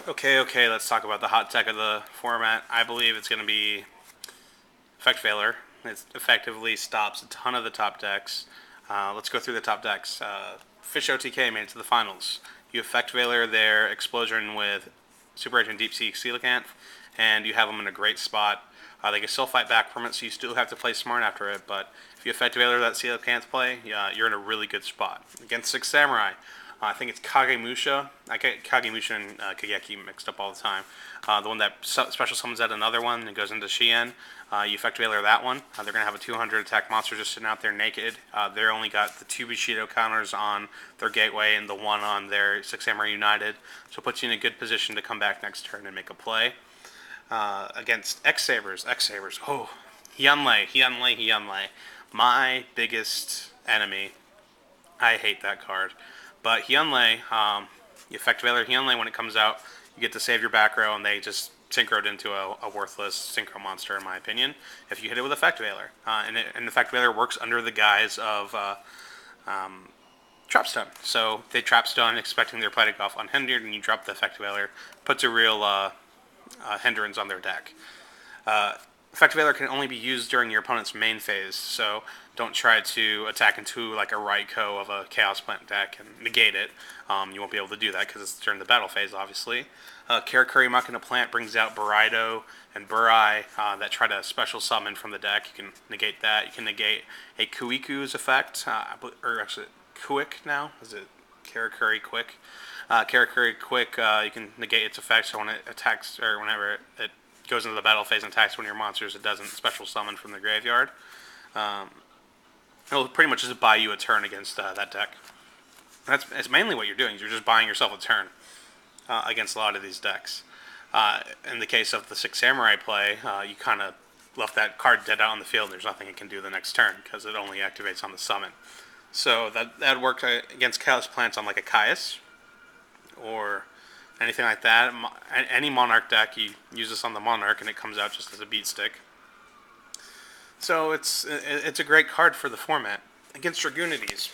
Okay, let's talk about the hot tech of the format. I believe it's going to be Effect Veiler. It effectively stops a ton of the top decks. Let's go through the top decks. Fish OTK made it to the finals. You Effect Veiler their Explosion with Super Agent Deep Sea Coelacanth, and you have them in a great spot. They can still fight back from it, so you still have to play smart after it, but if you Effect Veiler that Coelacanth play, you're in a really good spot. Against Six Samurai, I think it's Kagemusha. I get Kagemusha and Kageki mixed up all the time. The one that special summons out another one and goes into Shien. You Effect Veiler that one. They're going to have a 200 attack monster just sitting out there naked. They're only got the 2 Bushido counters on their Gateway and the 1 on their Six Samurai United. So it puts you in a good position to come back next turn and make a play. Against X-Sabers. Oh, Hyunlei. My biggest enemy. I hate that card. But Hyunlei, you Effect Veiler Hyunlei when it comes out, you get to save your back row, and they just synchroed into a worthless synchro monster, in my opinion, if you hit it with Effect Veiler. And Effect Veiler works under the guise of Trap Stun. So they Trap Stun, expecting their play to go off unhindered, and you drop the Effect Veiler, puts a real hindrance on their deck. Effect Veiler can only be used during your opponent's main phase, so don't try to attack into like a Raikou of a Chaos Plant deck and negate it. You won't be able to do that because it's during the battle phase, obviously. Karakuri Machina Plant brings out Buraido and Burai that try to special summon from the deck. You can negate that. You can negate a Kuiku's effect, or actually Quick now. Is it Karakuri Quick? Karakuri Quick, you can negate its effect, so when it attacks, or whenever it goes into the battle phase and attacks one of your monsters, it doesn't special summon from the graveyard. It'll pretty much just buy you a turn against that deck. It's mainly what you're doing. You're just buying yourself a turn against a lot of these decks. In the case of the Six Samurai play, you kind of left that card dead out on the field. There's nothing it can do the next turn because it only activates on the summon. So that worked against Chaos Plants on like a Caius or anything like that. Any Monarch deck, you use this on the Monarch and it comes out just as a beat stick. So it's a great card for the format. Against Dragoonides,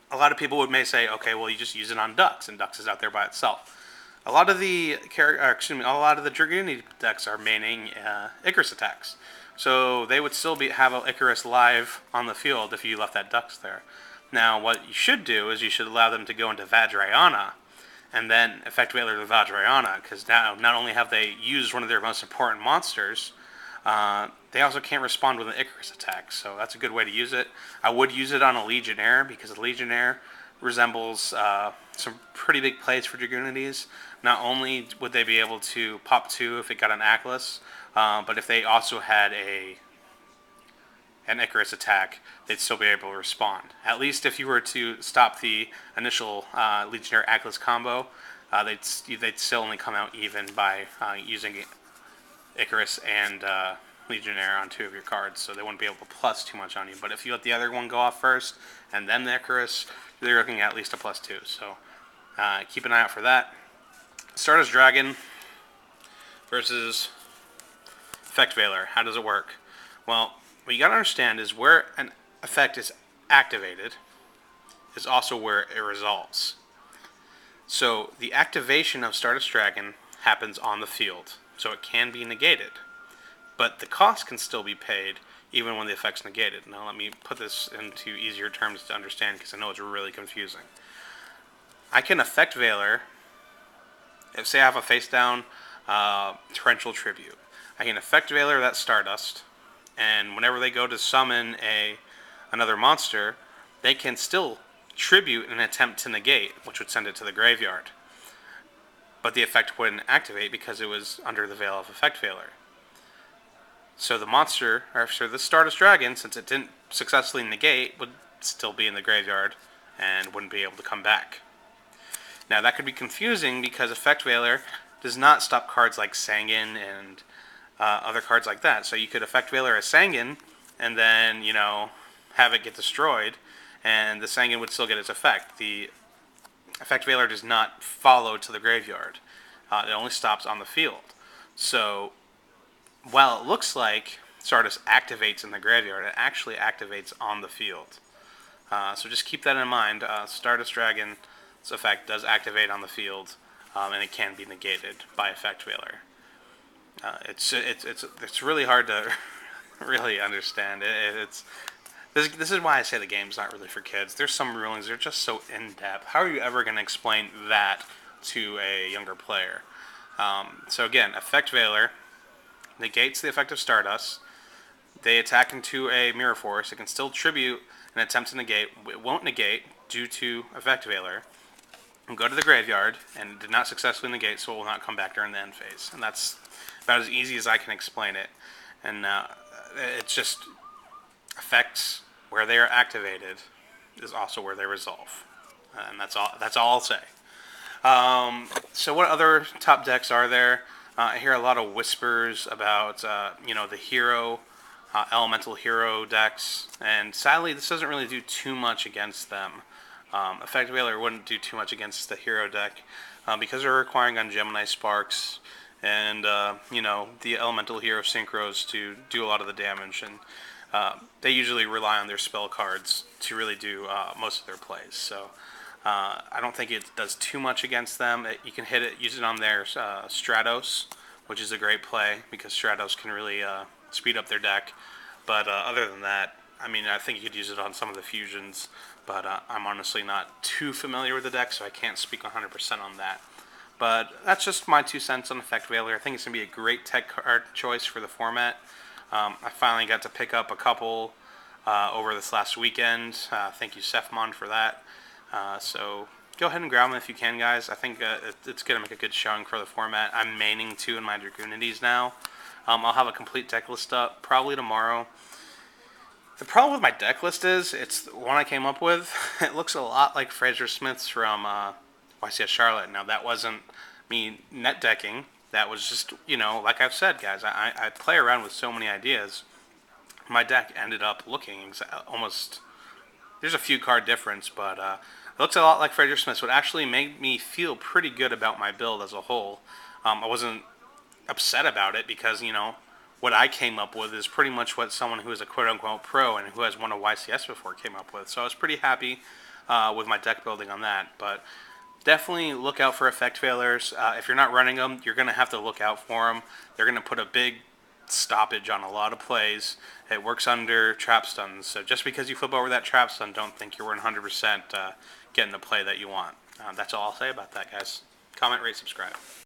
a lot of people may say, okay, well you just use it on Dux, and Dux is out there by itself. A lot of the Dragoonid decks are maining Icarus attacks, so they would still have an Icarus live on the field if you left that Dux there. Now, what you should do is you should allow them to go into Vajrayana, and then Effect Veiler to Vajrayana, because now not only have they used one of their most important monsters, they also can't respond with an Icarus attack, so that's a good way to use it. I would use it on a Legionnaire, because a Legionnaire resembles some pretty big plays for Dragoonides. Not only would they be able to pop 2 if it got an Atlas, but if they also had an Icarus attack, they'd still be able to respond. At least if you were to stop the initial Legionnaire Atlas combo, they'd still only come out even by using Icarus and Legionnaire on 2 of your cards, so they wouldn't be able to plus too much on you. But if you let the other one go off first, and then the Icarus, they're looking at least a +2. So keep an eye out for that. Stardust Dragon versus Effect Veiler. How does it work? Well, what you gotta understand is where an effect is activated is also where it resolves. So the activation of Stardust Dragon happens on the field, so it can be negated. But the cost can still be paid even when the effect's negated. Now let me put this into easier terms to understand, because I know it's really confusing. I can Effect Veiler, if say I have a face down Torrential Tribute. I can Effect Veiler that Stardust, and whenever they go to summon another monster, they can still tribute an attempt to negate, which would send it to the graveyard. But the effect wouldn't activate because it was under the veil of Effect Veiler. So the monster, or the Stardust Dragon, since it didn't successfully negate, would still be in the graveyard and wouldn't be able to come back. Now that could be confusing because Effect Veiler does not stop cards like Sangan and other cards like that. So you could Effect Veiler a Sangan and then, have it get destroyed, and the Sangan would still get its effect. The Effect Veiler does not follow to the graveyard. It only stops on the field. So while it looks like Stardust activates in the graveyard, it actually activates on the field. So just keep that in mind. Stardust Dragon's effect does activate on the field. and it can be negated by Effect Veiler. It's really hard to really understand. This is why I say the game's not really for kids. There's some rulings that are just so in depth. How are you ever going to explain that to a younger player? So again, Effect Veiler negates the effect of Stardust. They attack into a Mirror Force. It can still tribute and attempt to negate. It won't negate due to Effect Veiler. And go to the graveyard and did not successfully negate, so it will not come back during the end phase. And that's about as easy as I can explain it. And it's just effects where they are activated is also where they resolve. And that's all I'll say. So what other top decks are there? I hear a lot of whispers about the hero, elemental hero decks, and sadly this doesn't really do too much against them. Effect Veiler wouldn't do too much against the hero deck because they're requiring on Gemini Sparks and the elemental hero synchros to do a lot of the damage, and they usually rely on their spell cards to really do most of their plays. So I don't think it does too much against them. You can use it on their Stratos, which is a great play because Stratos can really speed up their deck. But other than that, I mean, I think you could use it on some of the fusions, but I'm honestly not too familiar with the deck, so I can't speak 100% on that. But that's just my 2 cents on Effect Veiler. I think it's going to be a great tech card choice for the format. I finally got to pick up a couple over this last weekend. Thank you, Sefmon, for that. So go ahead and grab them if you can, guys. I think it's going to make a good showing for the format. I'm maining 2 in my Dragoonities now. I'll have a complete deck list up probably tomorrow. The problem with my deck list is it's the one I came up with. It looks a lot like Fraser Smith's from YCS Charlotte. Now, that wasn't me net decking. That was just, like I've said, guys, I play around with so many ideas. My deck ended up looking almost... There's a few card difference, but it looks a lot like Fraser Smith's, what actually made me feel pretty good about my build as a whole. I wasn't upset about it because, what I came up with is pretty much what someone who is a quote-unquote pro and who has won a YCS before came up with. So I was pretty happy with my deck building on that. But definitely look out for Effect Veilers. If you're not running them, you're going to have to look out for them. They're going to put a big stoppage on a lot of plays. It works under trap stuns. So just because you flip over that trap stun, don't think you're 100% getting the play that you want. That's all I'll say about that, guys. Comment, rate, subscribe.